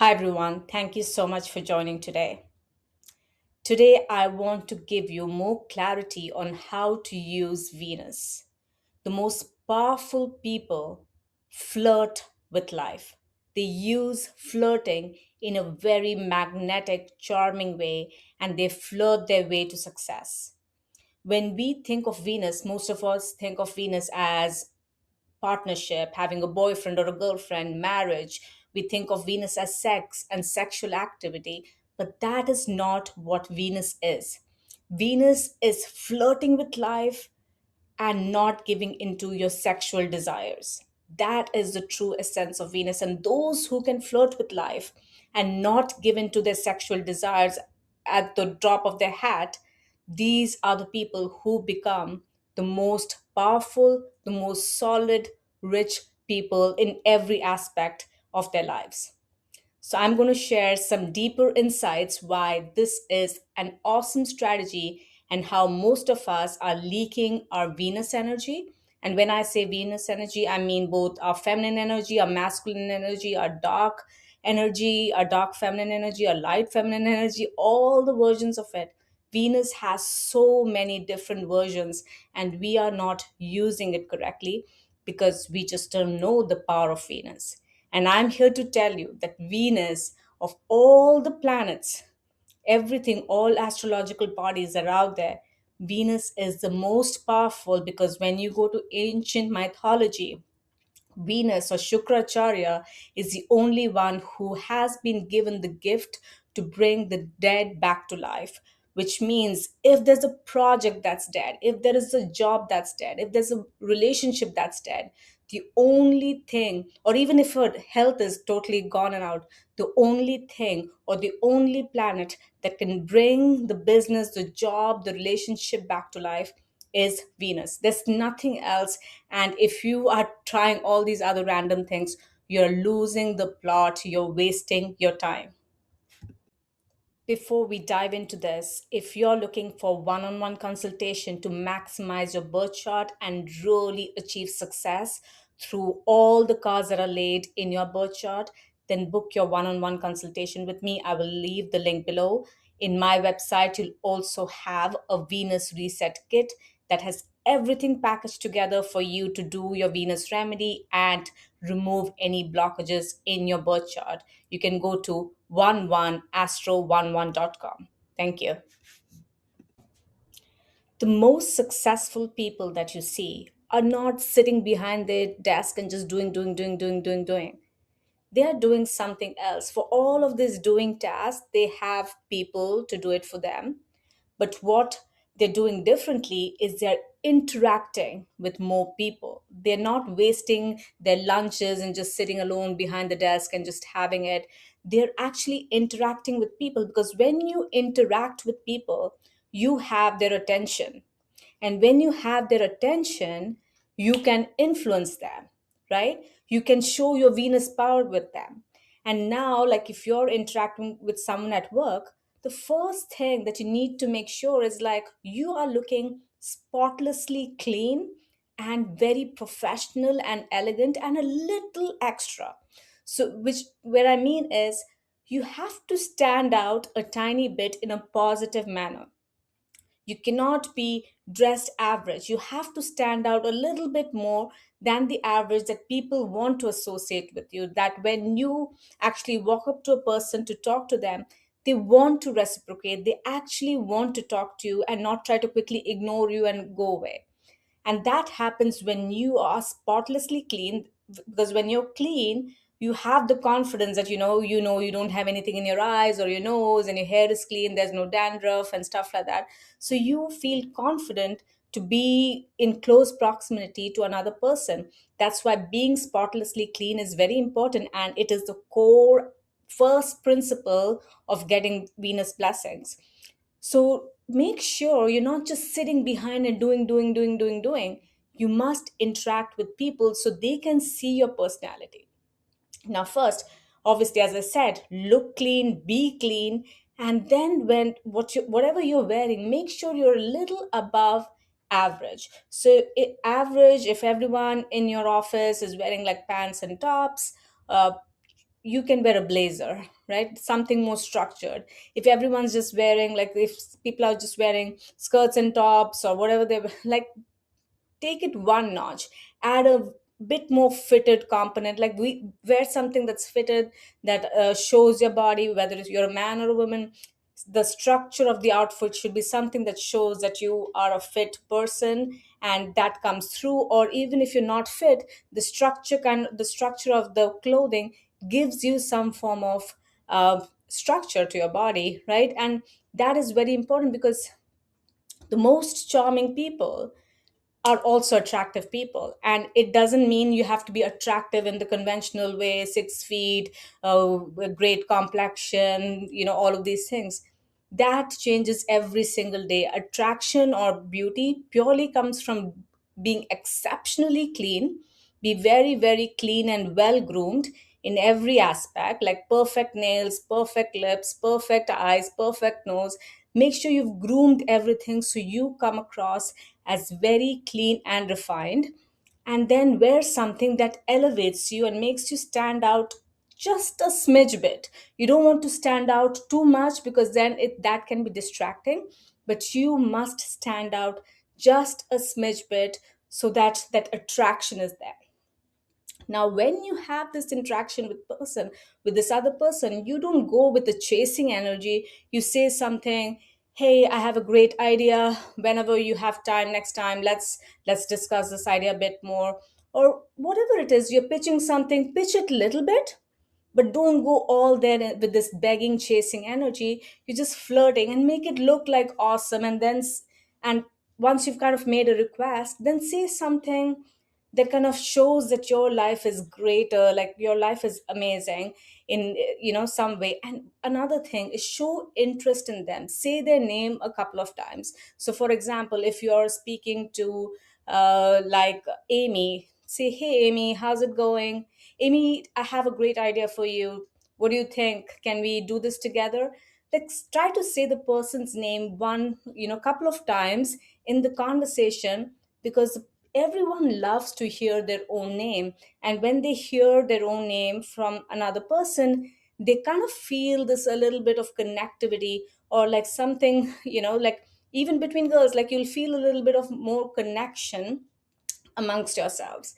Hi everyone, thank you so much for joining today. Today, I want to give you more clarity on how to use Venus. The most powerful people flirt with life. They use flirting in a very magnetic, charming way, and they flirt their way to success. When we think of Venus, most of us think of Venus as partnership, having a boyfriend or a girlfriend, marriage. We think of Venus as sex and sexual activity, but that is not what Venus is. Venus is flirting with life and not giving into your sexual desires. That is the true essence of Venus. And those who can flirt with life and not give in to their sexual desires at the drop of their hat, these are the people who become the most powerful, the most solid, rich people in every aspect of their lives. So, I'm going to share some deeper insights why this is an awesome strategy and how most of us are leaking our Venus energy. And when I say Venus energy, I mean both our feminine energy, our masculine energy, our dark energy, our dark feminine energy, our light feminine energy, all the versions of it. Venus has so many different versions, and we are not using it correctly because we just don't know the power of Venus. And I'm here to tell you that Venus, of all the planets, everything, all astrological bodies that are out there, Venus is the most powerful because when you go to ancient mythology, Venus or Shukracharya is the only one who has been given the gift to bring the dead back to life. Which means if there's a project that's dead, if there is a job that's dead, if there's a relationship that's dead, the only thing, or even if her health is totally gone and out, the only thing or the only planet that can bring the business, the job, the relationship back to life is Venus. There's nothing else. And if you are trying all these other random things, you're losing the plot, you're wasting your time. Before we dive into this, if you're looking for one on one consultation to maximize your birth chart and really achieve success through all the cards that are laid in your birth chart, then book your one on one consultation with me. I will leave the link below. In my website, you'll also have a Venus reset kit that has everything packaged together for you to do your Venus remedy and remove any blockages in your birth chart. You can go to 11astro11.com. Thank you. The most successful people that you see are not sitting behind their desk and just doing. They are doing something else. For all of this doing tasks, they have people to do it for them. But what they're doing differently is they're interacting with more people. They're not wasting their lunches and just sitting alone behind the desk and just having it. They're actually interacting with people because when you interact with people, you have their attention. And when you have their attention, you can influence them, right? You can show your Venus power with them. And now, like if you're interacting with someone at work, the first thing that you need to make sure is like you are looking spotlessly clean and very professional and elegant and a little extra. So, which where I mean is you have to stand out a tiny bit in a positive manner. You cannot be dressed average. You have to stand out a little bit more than the average that people want to associate with you. That when you actually walk up to a person to talk to them, they want to reciprocate. They actually want to talk to you and not try to quickly ignore you and go away. And that happens when you are spotlessly clean, because when you're clean, you have the confidence that you know you don't have anything in your eyes or your nose, and your hair is clean, there's no dandruff and stuff like that. So you feel confident to be in close proximity to another person. That's why being spotlessly clean is very important, and it is the core first principle of getting Venus blessings. So make sure you're not just sitting behind and doing. You must interact with people so they can see your personality. Now, first, obviously, as I said, look clean, be clean, and then when whatever you're wearing, make sure you're a little above average. So, average, if everyone in your office is wearing like pants and tops, uh, you can wear a blazer, right? Something more structured. If everyone's just wearing, like, if people are just wearing skirts and tops or whatever they like, take it one notch, add a bit more fitted component, like we wear something that's fitted, that shows your body, whether it's you're a man or a woman. The structure of the outfit should be something that shows that you are a fit person, and that comes through. Or even if you're not fit, the structure of the clothing gives you some form of structure to your body, right? And that is very important, because the most charming people are also attractive people. And it doesn't mean you have to be attractive in the conventional way, 6 feet, a great complexion, all of these things. That changes every single day. Attraction or beauty purely comes from being exceptionally clean, be very, very clean and well groomed in every aspect, like perfect nails, perfect lips, perfect eyes, perfect nose. Make sure you've groomed everything so you come across as very clean and refined. And then wear something that elevates you and makes you stand out just a smidge bit. You don't want to stand out too much, because then that can be distracting, but you must stand out just a smidge bit, so that that attraction is there. Now, when you have this interaction with this other person, you don't go with the chasing energy. You say something, hey, I have a great idea. Whenever you have time next time, let's discuss this idea a bit more. Or whatever it is, you're pitching something, pitch it a little bit, but don't go all there with this begging, chasing energy. You're just flirting, and make it look like awesome. And and once you've kind of made a request, then say something that kind of shows that your life is greater, like your life is amazing in some way. And another thing is, show interest in them. Say their name a couple of times. So for example, if you're speaking to like Amy, say, hey Amy, how's it going? Amy, I have a great idea for you. What do you think? Can we do this together? Like, try to say the person's name one, couple of times in the conversation, because everyone loves to hear their own name. And when they hear their own name from another person, they kind of feel this a little bit of connectivity, or like something, like even between girls, like you'll feel a little bit of more connection amongst yourselves.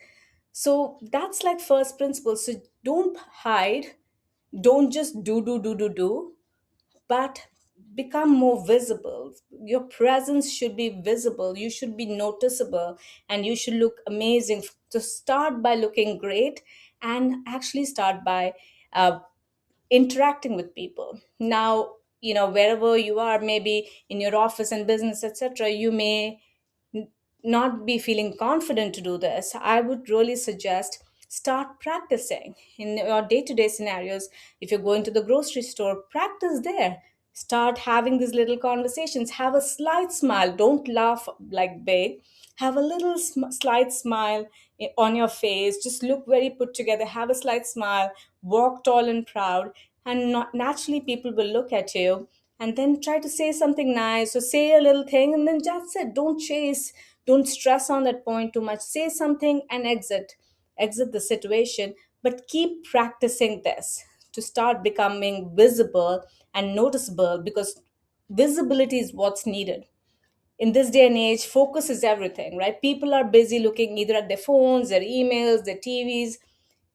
So that's like first principle. So don't hide, don't just do, but become more visible. Your presence should be visible, you should be noticeable, and you should look amazing. To start by looking great, and actually start by uh, interacting with people. Now, wherever you are, maybe in your office and business, etc., you may n- not be feeling confident to do this. I would really suggest start practicing in your day-to-day scenarios. If you're going to the grocery store, practice there. Start having these little conversations. Have a slight smile. Don't laugh like big. Have a little slight smile on your face. Just look very put together. Have a slight smile. Walk tall and proud. And not, naturally, people will look at you, and then try to say something nice or say a little thing, and then just it. Don't chase, don't stress on that point too much. Say something and exit the situation. But keep practicing this to start becoming visible and noticeable, because visibility is what's needed in this day and age. Focus is everything, right? People are busy looking either at their phones, their emails, their TVs.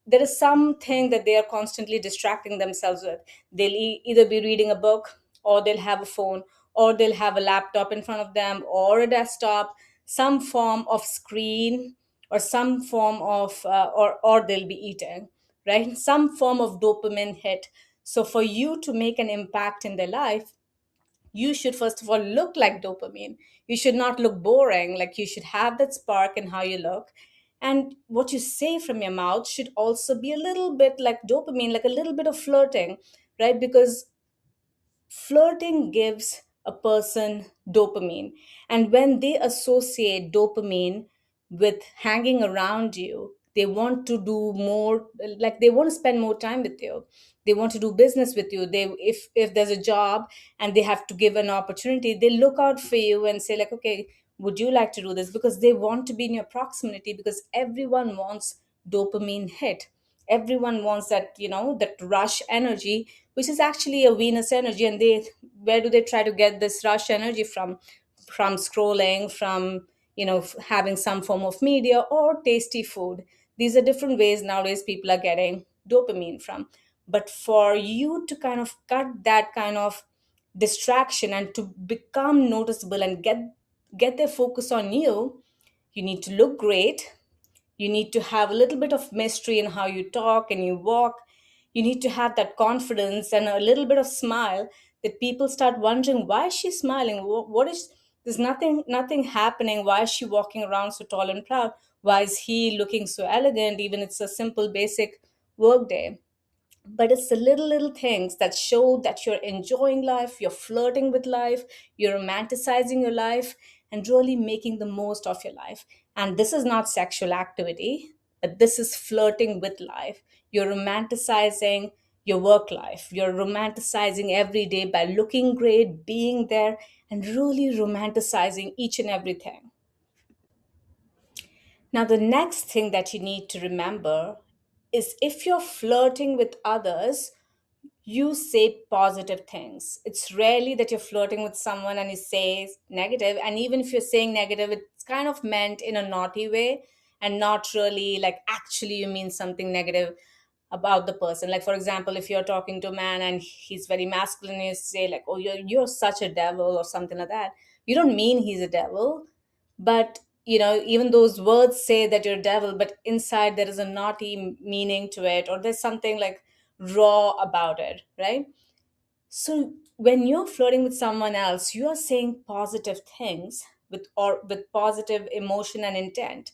There is something that they are constantly distracting themselves with. They'll either be reading a book, or they'll have a phone, or they'll have a laptop in front of them, or a desktop, some form of screen, or some form of or they'll be eating, right? Some form of dopamine hit. So for you to make an impact in their life, you should first of all look like dopamine. You should not look boring. Like, you should have that spark in how you look. And what you say from your mouth should also be a little bit like dopamine, like a little bit of flirting, right? Because flirting gives a person dopamine. And when they associate dopamine with hanging around you, they want to do more, like they want to spend more time with you. They want to do business with you. They, if there's a job and they have to give an opportunity, they look out for you and say, like, okay, would you like to do this? Because they want to be in your proximity, because everyone wants dopamine hit. everyone wants that, that rush energy, which is actually a Venus energy. And they, where do they try to get this rush energy from? From scrolling, from having some form of media or tasty food. These are different ways nowadays people are getting dopamine from. But for you to kind of cut that kind of distraction and to become noticeable and get their focus on you, you need to look great. You need to have a little bit of mystery in how you talk and you walk. You need to have that confidence and a little bit of smile, that people start wondering, why is she smiling? What is, there's nothing happening. Why is she walking around so tall and proud? Why is he looking so elegant? Even it's a simple basic work day. But it's the little things that show that you're enjoying life, you're flirting with life, you're romanticizing your life, and really making the most of your life. And this is not sexual activity, but this is flirting with life. You're romanticizing your work life, you're romanticizing every day by looking great, being there, and really romanticizing each and everything. Now, the next thing that you need to remember is, if you're flirting with others, you say positive things. It's rarely that you're flirting with someone and you say negative. And even if you're saying negative, it's kind of meant in a naughty way and not really like actually you mean something negative about the person. Like, for example, if you're talking to a man and he's very masculine, you say like, "Oh, you're such a devil" or something like that. You don't mean he's a devil, but even those words say that you're a devil, but inside there is a naughty meaning to it, or there's something like raw about it, right? So when you're flirting with someone else, you are saying positive things with positive emotion and intent.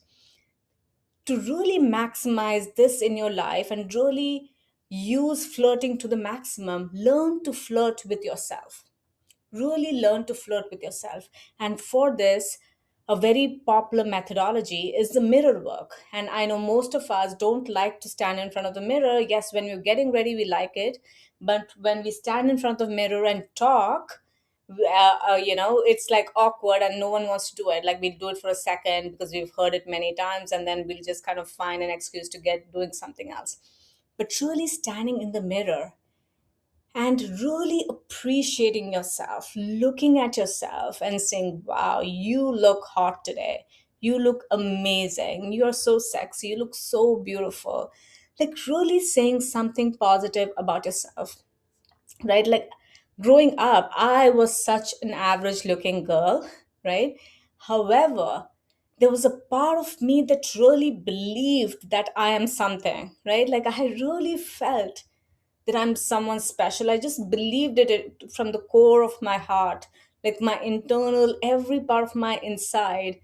To really maximize this in your life and really use flirting to the maximum, learn to flirt with yourself. Really learn to flirt with yourself. And for this, a very popular methodology is the mirror work. And I know most of us don't like to stand in front of the mirror. Yes, when we're getting ready, we like it. But when we stand in front of the mirror and talk, it's like awkward and no one wants to do it. Like, we'll do it for a second because we've heard it many times, and then we'll just kind of find an excuse to get doing something else. But truly standing in the mirror and really appreciating yourself, looking at yourself and saying, wow, you look hot today. You look amazing. You're so sexy. You look so beautiful. Like, really saying something positive about yourself, right? Like, growing up, I was such an average looking girl, right? However, there was a part of me that really believed that I am something, right? Like, I really felt that I'm someone special. I just believed it from the core of my heart. Like, my internal, every part of my inside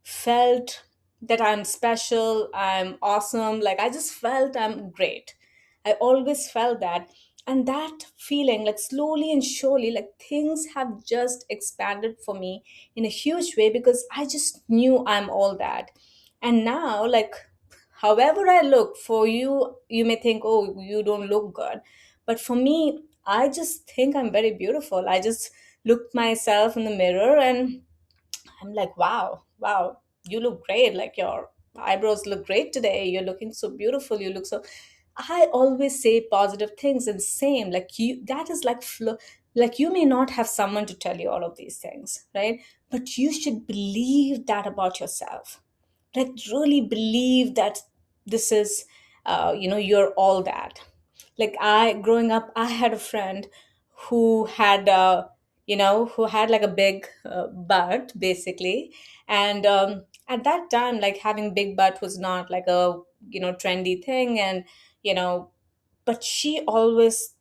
felt that I'm special, I'm awesome. Like, I just felt I'm great. I always felt that. And that feeling, like, slowly and surely, like, things have just expanded for me in a huge way, because I just knew I'm all that. And now, like, however I look, for you, you may think, oh, you don't look good. But for me, I just think I'm very beautiful. I just look myself in the mirror and I'm like, wow, wow, you look great. Like, your eyebrows look great today. You're looking so beautiful. You look so. I always say positive things, and same like you. That is like like, you may not have someone to tell you all of these things, right? But you should believe that about yourself. Like, really believe that this is, you're all that. Like, I growing up, I had a friend who had who had like a big butt, basically. And at that time, like, having big butt was not like a trendy thing. And you know but she always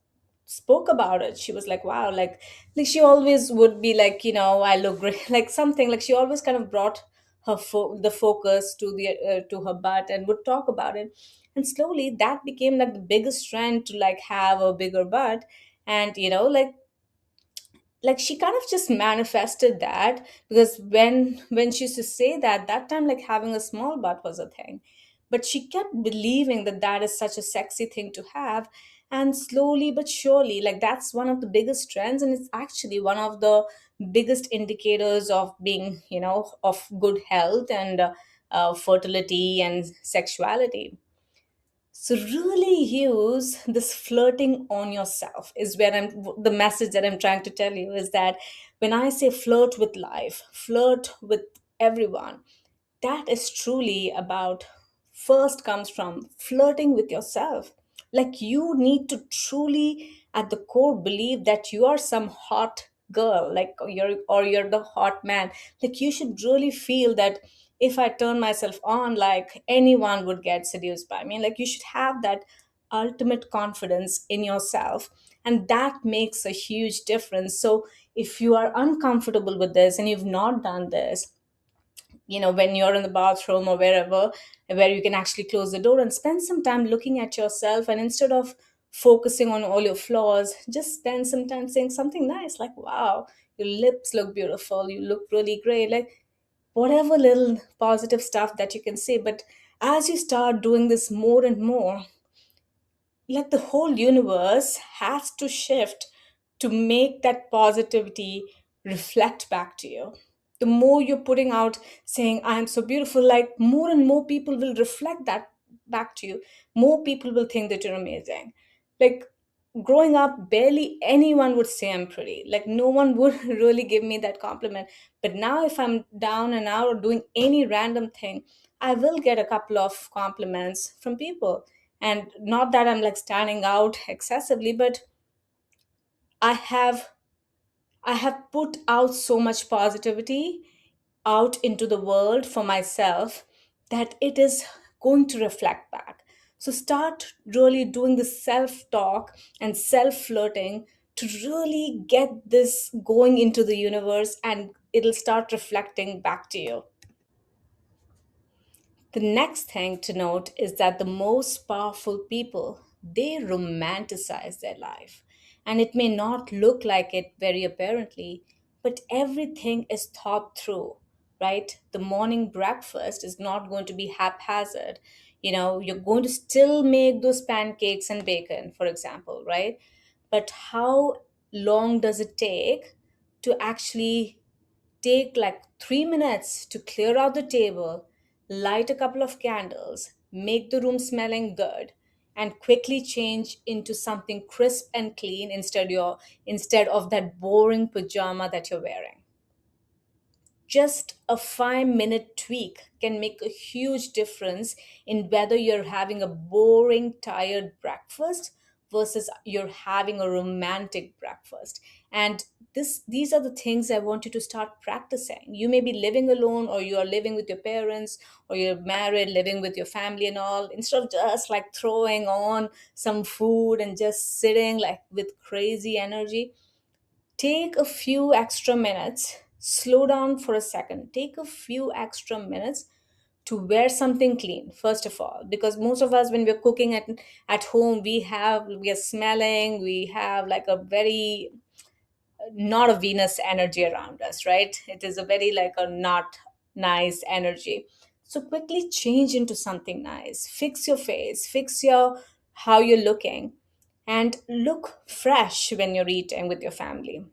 spoke about it. She was like, wow, like she always would be like, I look great, like something, like she always kind of brought the focus to the to her butt and would talk about it. And slowly that became like the biggest trend to like have a bigger butt. And like she kind of just manifested that, because when she used to say that, that time, like, having a small butt was a thing. But she kept believing that that is such a sexy thing to have. And slowly but surely, like, that's one of the biggest trends, and it's actually one of the biggest indicators of being, of good health and fertility and sexuality. So really use this flirting on yourself is where the message that I'm trying to tell you is that when I say flirt with life, flirt with everyone, that is truly about first comes from flirting with yourself. Like you need to truly at the core believe that you are some hot girl, like you're the hot man. Like you should really feel that if I turn myself on, like anyone would get seduced by me. Like you should have that ultimate confidence in yourself, and that makes a huge difference. So if you are uncomfortable with this and you've not done this, when you're in the bathroom or wherever, where you can actually close the door and spend some time looking at yourself, and instead of focusing on all your flaws, just spend some time saying something nice like, wow, your lips look beautiful, you look really great, like whatever little positive stuff that you can say. But as you start doing this more and more, like the whole universe has to shift to make that positivity reflect back to you. The more you're putting out saying I am so beautiful, like more and more people will reflect that back to you. More people will think that you're amazing. Like growing up, barely anyone would say I'm pretty. Like no one would really give me that compliment. But now if I'm down and out or doing any random thing, I will get a couple of compliments from people. And not that I'm like standing out excessively, but i have I have put out so much positivity out into the world for myself that it is going to reflect back. So start really doing the self talk and self flirting to really get this going into the universe, and it'll start reflecting back to you. The next thing to note is that the most powerful people, they romanticize their life. And it may not look like it very apparently, but everything is thought through, right? The morning breakfast is not going to be haphazard. You're going to still make those pancakes and bacon, for example, right? But how long does it take to actually take like 3 minutes to clear out the table, light a couple of candles, make the room smelling good, and quickly change into something crisp and clean instead of that boring pajama that you're wearing. Just a 5-minute tweak can make a huge difference in whether you're having a boring, tired breakfast versus you're having a romantic breakfast. And these are the things I want you to start practicing. You may be living alone, or you are living with your parents, or you're married, living with your family and all. Instead of just like throwing on some food and just sitting like with crazy energy, take a few extra minutes, slow down for a second, take a few extra minutes to wear something clean first of all, because most of us when we're cooking at home, we are smelling, we have like a very not a Venus energy around us, right? It is a very like a not nice energy. So quickly change into something nice, fix your face, fix your how you're looking, and look fresh when you're eating with your family,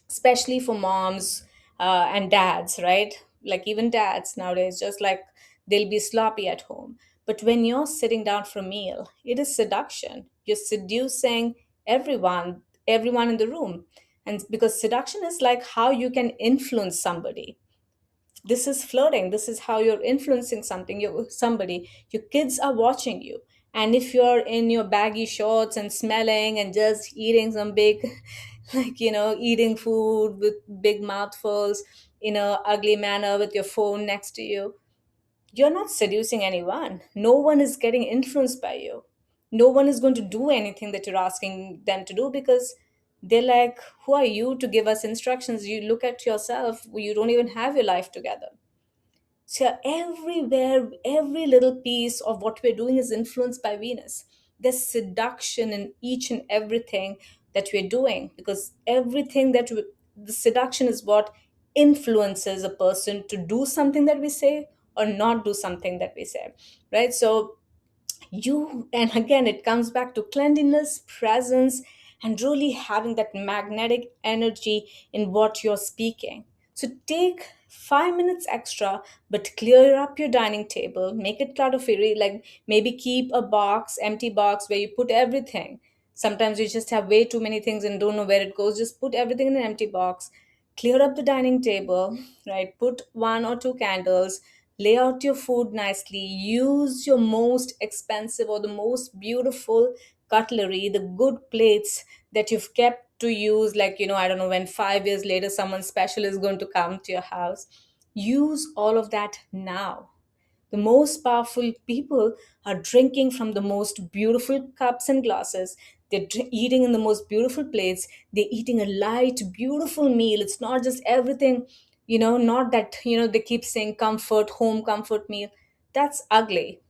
especially for moms and dads, right? Like even dads nowadays, just like they'll be sloppy at home. But when you're sitting down for a meal, it is seduction. You're seducing everyone in the room. And because seduction is like how you can influence somebody. This is flirting. This is how you're influencing somebody. Your kids are watching you. And if you're in your baggy shorts and smelling and just eating some big like eating food with big mouthfuls in a ugly manner with your phone next to you, you're not seducing anyone. No one is getting influenced by you. No one is going to do anything that you're asking them to do, because they're like, who are you to give us instructions? You look at yourself, you don't even have your life together. So everywhere, every little piece of what we're doing is influenced by Venus. There's seduction in each and everything that we're doing, because the seduction is what influences a person to do something that we say or not do something that we say, right? So and again, it comes back to cleanliness, presence, and really having that magnetic energy in what you're speaking. So take 5 minutes extra, but clear up your dining table, make it clutter free. Like maybe keep a box, empty box where you put everything. Sometimes you just have way too many things and don't know where it goes. Just put everything in an empty box. Clear up the dining table, right? Put one or two candles, lay out your food nicely, use your most expensive or the most beautiful cutlery, the good plates that you've kept to use, like, I don't know, when 5 years later someone special is going to come to your house. Use all of that now. The most powerful people are drinking from the most beautiful cups and glasses. They're eating in the most beautiful plates. They're eating a light, beautiful meal. It's not just everything, not that, they keep saying comfort, home comfort meal. That's ugly.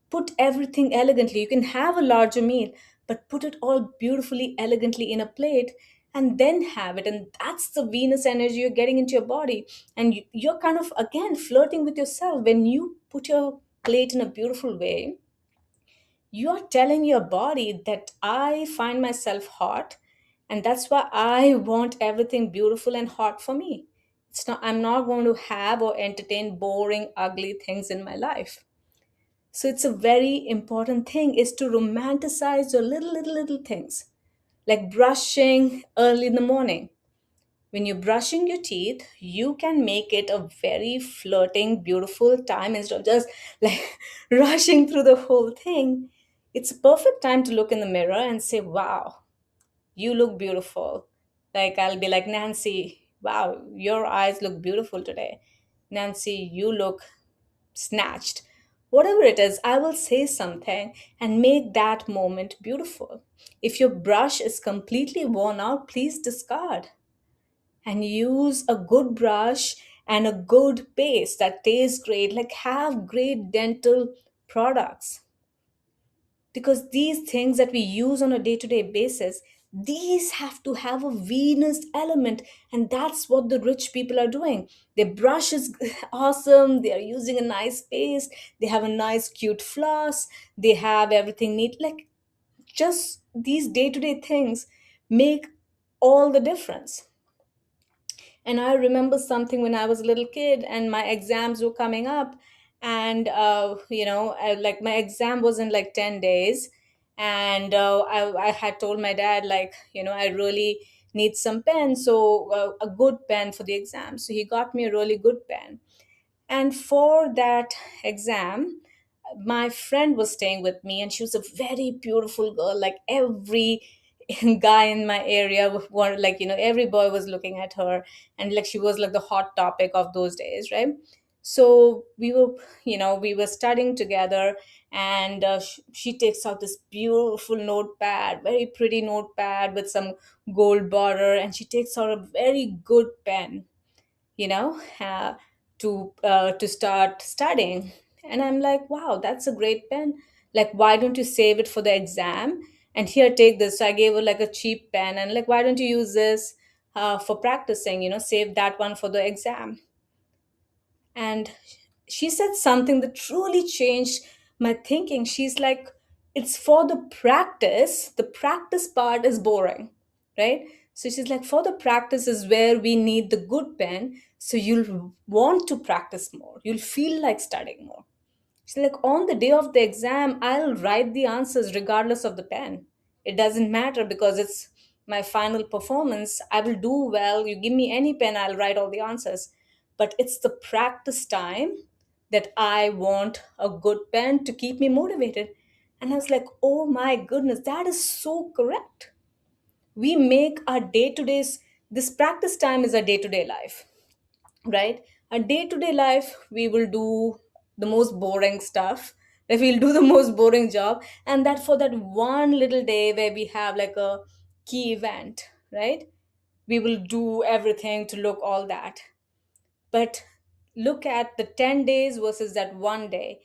Put everything elegantly. You can have a larger meal, but put it all beautifully, elegantly in a plate and then have it. And that's the Venus energy you're getting into your body. And you're kind of, again, flirting with yourself. When you put your plate in a beautiful way, you're telling your body that I find myself hot. And that's why I want everything beautiful and hot for me. I'm not going to have or entertain boring, ugly things in my life. So it's a very important thing is to romanticize your little things, like brushing early in the morning. When you're brushing your teeth, you can make it a very flirting, beautiful time instead of just like rushing through the whole thing. It's a perfect time to look in the mirror and say, wow, you look beautiful. Like I'll be like, Nancy, wow, your eyes look beautiful today. Nancy, you look snatched. Whatever it is, I will say something and make that moment beautiful. If your brush is completely worn out, please discard and use a good brush and a good paste that tastes great. Like, have great dental products, because these things that we use on a day-to-day basis, these have to have a Venus element. And that's what the rich people are doing. Their brush is awesome, they are using a nice paste, they have a nice cute floss, they have everything neat. Like, just these day-to-day things make all the difference. And I remember something when I was a little kid and my exams were coming up. And, like my exam was in like 10 days. And I had told my dad, like, I really need some pen. So, a good pen for the exam. So he got me a really good pen. And for that exam, my friend was staying with me, and she was a very beautiful girl. Like every guy in my area wanted, like, every boy was looking at her, and like she was like the hot topic of those days, right? So we were studying together, and she takes out this beautiful notepad, very pretty notepad with some gold border, and she takes out a very good pen, you know, to start studying. And I'm like, wow, that's a great pen. Like, why don't you save it for the exam? And here, take this. So I gave her like a cheap pen, and like, why don't you use this for practicing? Save that one for the exam. And she said something that truly changed my thinking. She's like, it's for the practice. The practice part is boring, right? So she's like, for the practice is where we need the good pen. So you'll want to practice more. You'll feel like studying more. She's like, on the day of the exam, I'll write the answers regardless of the pen. It doesn't matter because it's my final performance. I will do well. You give me any pen, I'll write all the answers. But it's the practice time that I want a good pen to keep me motivated. And I was like, oh my goodness, that is so correct. We make our day to days, this practice time is our day to day life, right? A day to day life, we will do the most boring stuff. Like, we'll do the most boring job, and that for that one little day where we have like a key event, right? We will do everything to look all that. But look at the 10 days versus that one day.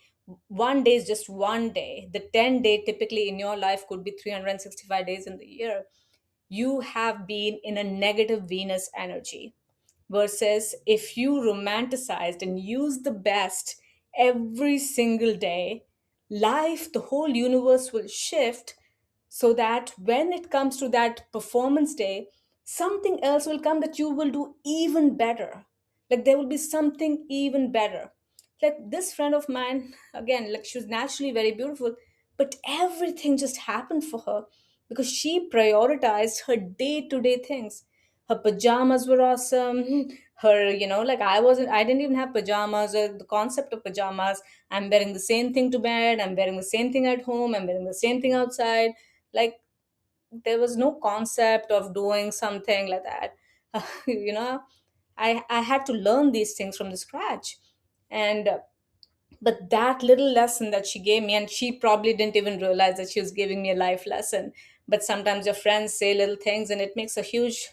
One day is just one day. The 10-day typically in your life could be 365 days in the year. You have been in a negative Venus energy, versus if you romanticized and used the best every single day, life, the whole universe will shift, so that when it comes to that performance day, something else will come that you will do even better. Like there will be something even better. Like this friend of mine, again, like she was naturally very beautiful, but everything just happened for her because she prioritized her day-to-day things. Her pajamas were awesome. Her, like I didn't even have pajamas or the concept of pajamas. I'm wearing the same thing to bed, I'm wearing the same thing at home, I'm wearing the same thing outside. Like there was no concept of doing something like that. you know I had to learn these things from the scratch. And but that little lesson that she gave me, and she probably didn't even realize that she was giving me a life lesson, but sometimes your friends say little things and it makes a huge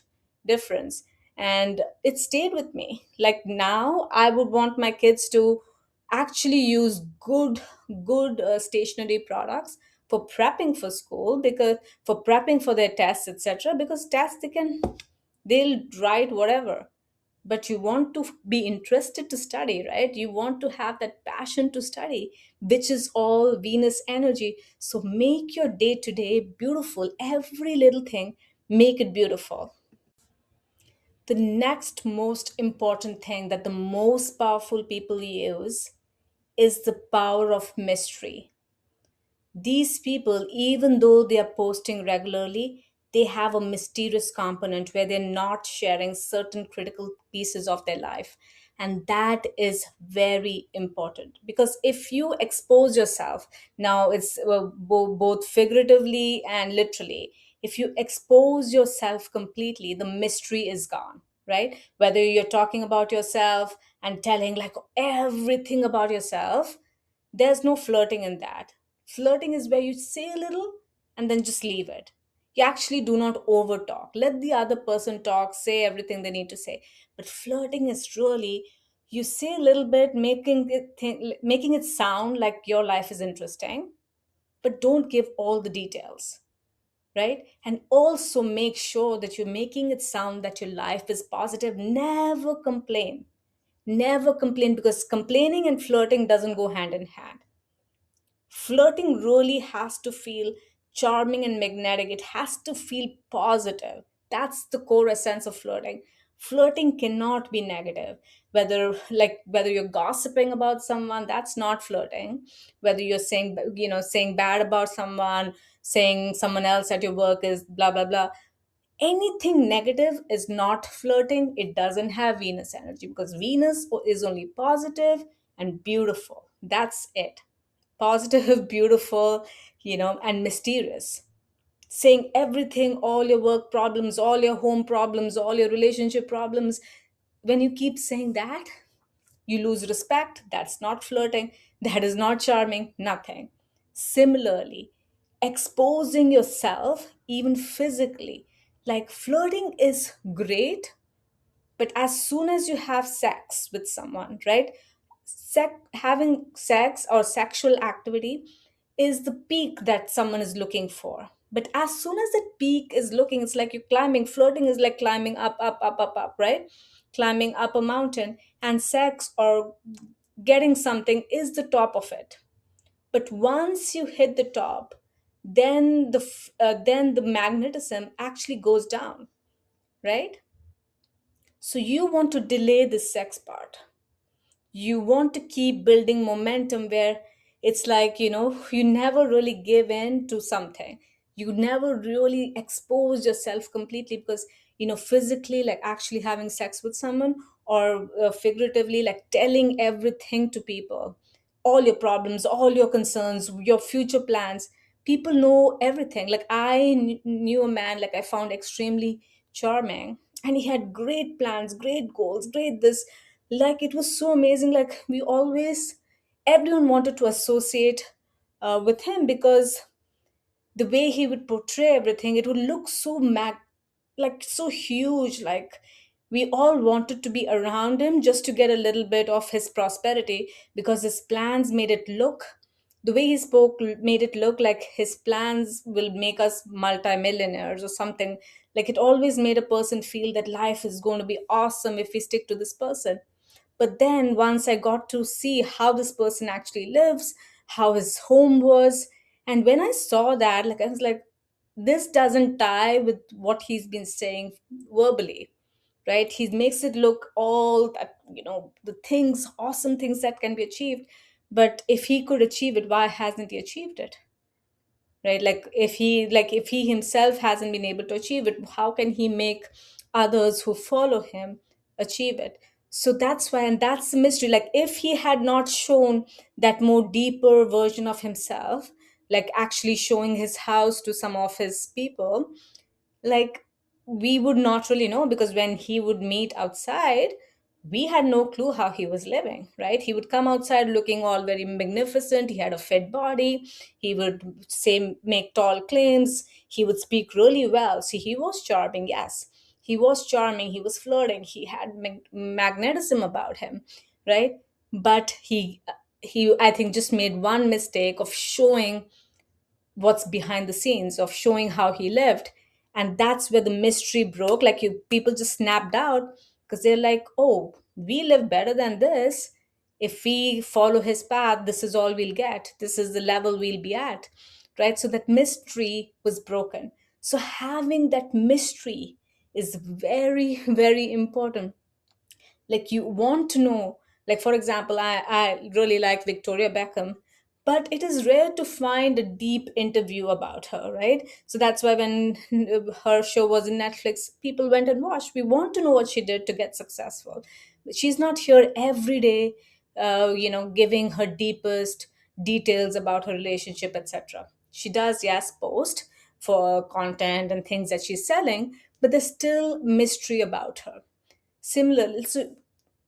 difference. And it stayed with me. Like now I would want my kids to actually use good stationery products for prepping for school, because for prepping for their tests, etc., because tests they'll write whatever, but you want to be interested to study, right? You want to have that passion to study, which is all Venus energy. So make your day to day beautiful. Every little thing, make it beautiful. The next most important thing that the most powerful people use is the power of mystery. These people, even though they are posting regularly, they have a mysterious component where they're not sharing certain critical pieces of their life. And that is very important, because if you expose yourself, now it's both figuratively and literally, if you expose yourself completely, the mystery is gone, right? Whether you're talking about yourself and telling like everything about yourself, there's no flirting in that. Flirting is where you say a little and then just leave it. You actually do not over talk. Let the other person talk, say everything they need to say. But flirting is really, you say a little bit, making it sound like your life is interesting, but don't give all the details, right? And also make sure that you're making it sound that your life is positive. Never complain. Never complain, because complaining and flirting doesn't go hand in hand. Flirting really has to feel charming and magnetic. It has to feel positive. That's the core essence of flirting. Flirting cannot be negative. Whether you're gossiping about someone, that's not flirting. Whether you're saying bad about someone, saying someone else at your work is blah blah blah, anything negative is not flirting. It doesn't have Venus energy, because Venus is only positive and beautiful. That's it. Positive, beautiful, and mysterious. Saying everything, all your work problems, all your home problems, all your relationship problems. When you keep saying that, you lose respect. That's not flirting. That is not charming. Nothing. Similarly, exposing yourself, even physically. Like flirting is great, but as soon as you have sex with someone, right? Having sex or sexual activity is the peak that someone is looking for. But as soon as that peak is looking, it's like you're climbing. Flirting is like climbing up, up, up, up, up, right? Climbing up a mountain. And sex or getting something is the top of it. But once you hit the top, then the magnetism actually goes down, right? So you want to delay the sex part. You want to keep building momentum where it's like, you never really give in to something. You never really expose yourself completely, because physically, like actually having sex with someone, or figuratively like telling everything to people, all your problems, all your concerns, your future plans. People know everything. Like knew a man, like I found extremely charming, and he had great plans, great goals, great this. Like it was so amazing. Like everyone wanted to associate with him, because the way he would portray everything, it would look like so huge. Like we all wanted to be around him just to get a little bit of his prosperity, because his plans made it look, the way he spoke made it look like his plans will make us multimillionaires or something. Like it always made a person feel that life is going to be awesome if we stick to this person. But then once I got to see how this person actually lives, how his home was, and when I saw that, like I was like, this doesn't tie with what he's been saying verbally. right? He makes it look all that, the things, awesome things that can be achieved. But if he could achieve it, why hasn't he achieved it? Right? Like if he himself hasn't been able to achieve it, how can he make others who follow him achieve it? So that's why, and that's the mystery. Like if he had not shown that more deeper version of himself, like actually showing his house to some of his people, like we would not really know, because when he would meet outside, we had no clue how he was living, right? He would come outside looking all very magnificent. He had a fit body. He would say, make tall claims. He would speak really well. See, he was charming, yes. He was charming. He was flirting. He had magnetism about him, right? But he, I think, just made one mistake of showing what's behind the scenes, of showing how he lived. And that's where the mystery broke. Like you people just snapped out, because they're like, oh, we live better than this. If we follow his path, this is all we'll get, this is the level we'll be at, right? So that mystery was broken. So having that mystery is very very important. Like you want to know, like for example, I really like Victoria Beckham, but it is rare to find a deep interview about her, right? So that's why when her show was in Netflix, people went and watched. We want to know what she did to get successful. But she's not here every day, giving her deepest details about her relationship, etc. She does, yes, post for content and things that she's selling, but there's still mystery about her. Similar, so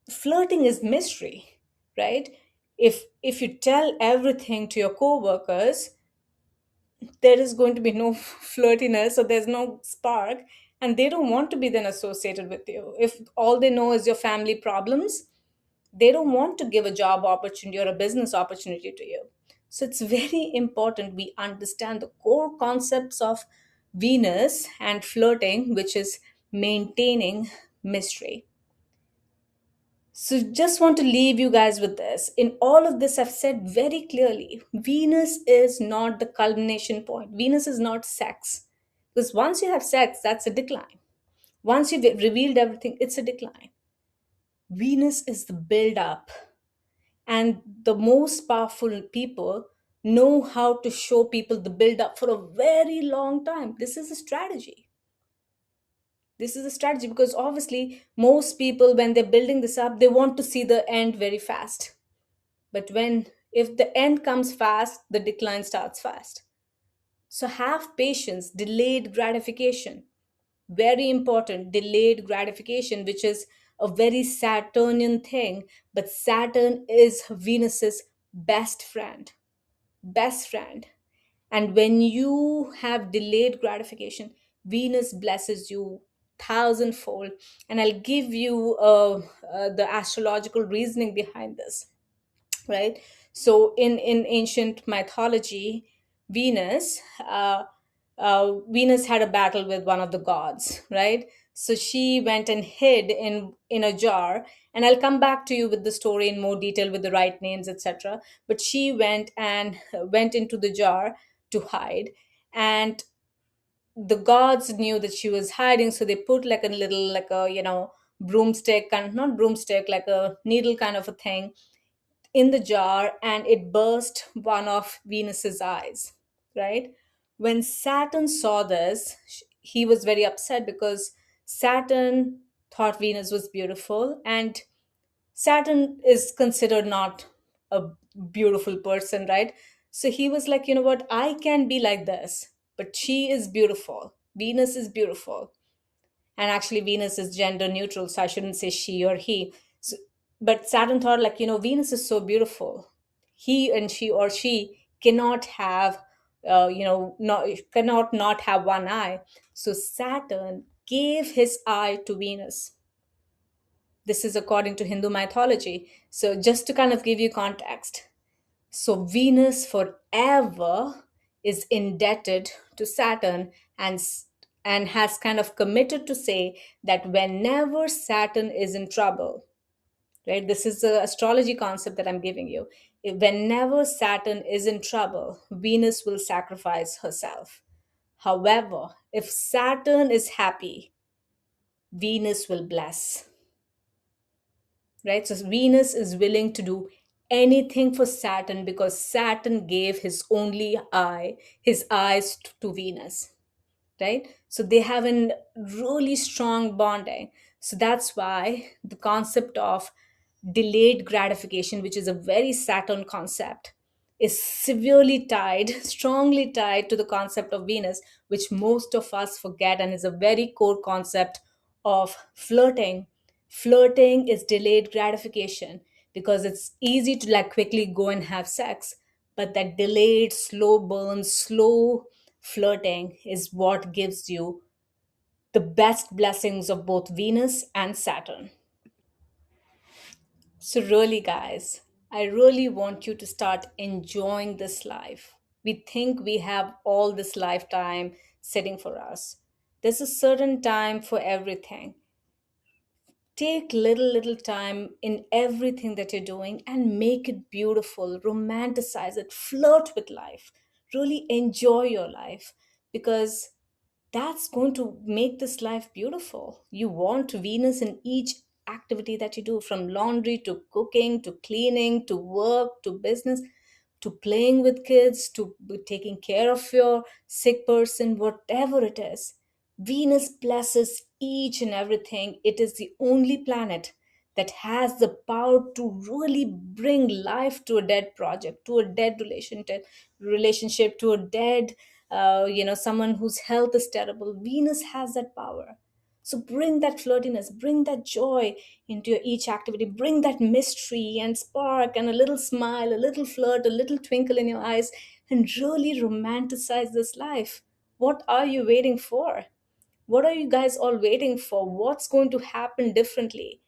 flirting is mystery, right? If you tell everything to your coworkers, there is going to be no flirtiness, so there's no spark, and they don't want to be then associated with you. If all they know is your family problems, they don't want to give a job opportunity or a business opportunity to you. So it's very important we understand the core concepts of Venus and flirting, which is maintaining mystery. So, just want to leave you guys with this. In all of this, I've said very clearly, Venus is not the culmination point. Venus is not sex. Because once you have sex, that's a decline. Once you've revealed everything, it's a decline. Venus is the build up. And the most powerful people know how to show people the build up for a very long time. This is a strategy. This is a strategy, because obviously, most people, when they're building this up, they want to see the end very fast. But if the end comes fast, the decline starts fast. So have patience, delayed gratification. Very important, delayed gratification, which is a very Saturnian thing. But Saturn is Venus's best friend. Best friend. And when you have delayed gratification, Venus blesses you thousandfold. And I'll give you the astrological reasoning behind this, right? So in ancient mythology, venus Venus had a battle with one of the gods, right? So she went and hid in a jar, and I'll come back to you with the story in more detail with the right names, etc. But she went into the jar to hide, and the gods knew that she was hiding, so they put like a little, like a, broomstick, kind of, not broomstick, like a needle kind of a thing in the jar, and it burst one of Venus's eyes, right? When Saturn saw this, he was very upset, because Saturn thought Venus was beautiful, and Saturn is considered not a beautiful person, right? So he was like, you know what? I can be like this, but she is beautiful. Venus is beautiful. And actually, Venus is gender neutral, so I shouldn't say she or he. So, but Saturn thought, like, Venus is so beautiful. He and she, or she cannot have, cannot not have one eye. So Saturn gave his eye to Venus. This is according to Hindu mythology. So just to kind of give you context, so Venus forever is indebted to Saturn, and and has kind of committed to say that whenever Saturn is in trouble, right? This is the astrology concept that I'm giving you. Whenever Saturn is in trouble, Venus will sacrifice herself. However, if Saturn is happy, Venus will bless, right? So Venus is willing to do anything for Saturn because Saturn gave his eyes to Venus, right? So they have a really strong bonding. So that's why the concept of delayed gratification, which is a very Saturn concept, is severely tied, strongly tied to the concept of Venus, which most of us forget and is a very core concept of flirting. Flirting is delayed gratification because it's easy to like quickly go and have sex, but that delayed, slow burn, slow flirting is what gives you the best blessings of both Venus and Saturn. So, really, guys, I really want you to start enjoying this life. We think we have all this lifetime sitting for us. There's a certain time for everything. Take little time in everything that you're doing and make it beautiful, romanticize it, flirt with life, really enjoy your life because that's going to make this life beautiful. You want Venus in each activity that you do, from laundry to cooking to cleaning to work to business to playing with kids to taking care of your sick person, whatever it is. Venus blesses each and everything. It is the only planet that has the power to really bring life to a dead project, to a dead relationship, to a dead, someone whose health is terrible. Venus has that power. So bring that flirtiness, bring that joy into your each activity, bring that mystery and spark and a little smile, a little flirt, a little twinkle in your eyes, and really romanticize this life. What are you waiting for? What are you guys all waiting for? What's going to happen differently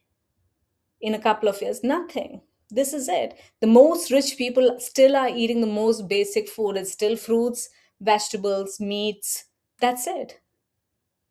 in a couple of years? Nothing. This is it. The most rich people still are eating the most basic food. It's still fruits, vegetables, meats. That's it.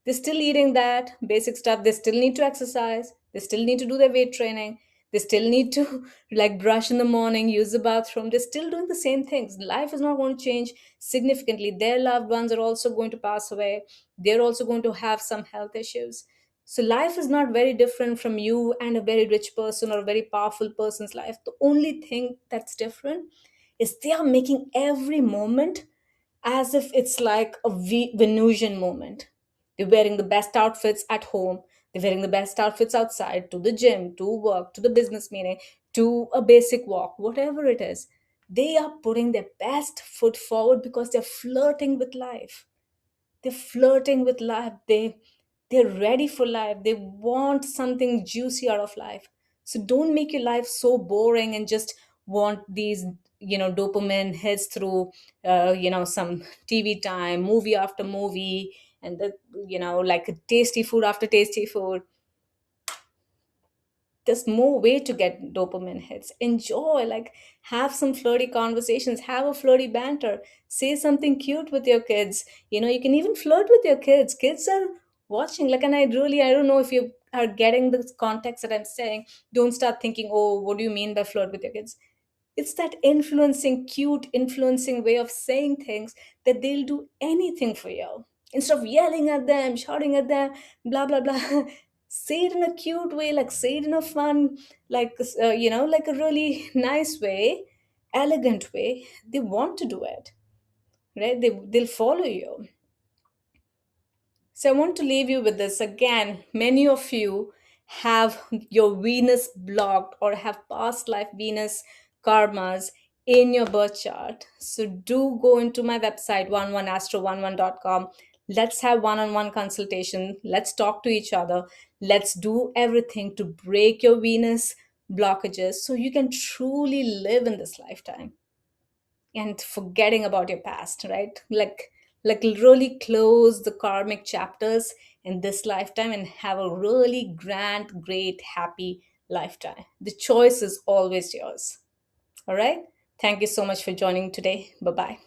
They're still eating that basic stuff. They still need to exercise. They still need to do their weight training. They still need to like brush in the morning, use the bathroom. They're still doing the same things. Life is not going to change significantly. Their loved ones are also going to pass away. They're also going to have some health issues. So life is not very different from you and a very rich person or a very powerful person's life. The only thing that's different is they are making every moment as if it's like a Venusian moment. They're wearing the best outfits at home. They're wearing the best outfits outside, to the gym, to work, to the business meeting, to a basic walk, whatever it is. They are putting their best foot forward because they're flirting with life. They're flirting with life. They're ready for life. They want something juicy out of life. So don't make your life so boring and just want these dopamine hits through some TV time, movie after movie, and the like tasty food after tasty food. There's more way to get dopamine hits. Enjoy, like, have some flirty conversations, have a flirty banter, say something cute with your kids. You can even flirt with your kids are watching, like, and I don't know if you are getting the context that I'm saying. Don't start thinking, oh, what do you mean by flirt with your kids? It's that influencing, cute, influencing way of saying things that they'll do anything for you. Instead of yelling at them, shouting at them, blah, blah, blah, say it in a cute way, like say it in a fun, like, like a really nice way, elegant way. They want to do it, right? They'll follow you. So I want to leave you with this again. Many of you have your Venus blocked or have past life Venus karmas in your birth chart. So do go into my website 11astro11.com. Let's have one-on-one consultation. Let's talk to each other. Let's do everything to break your Venus blockages so you can truly live in this lifetime and forgetting about your past, right? Like really close the karmic chapters in this lifetime and have a really grand, great, happy lifetime. The choice is always yours. All right. Thank you so much for joining today. Bye bye.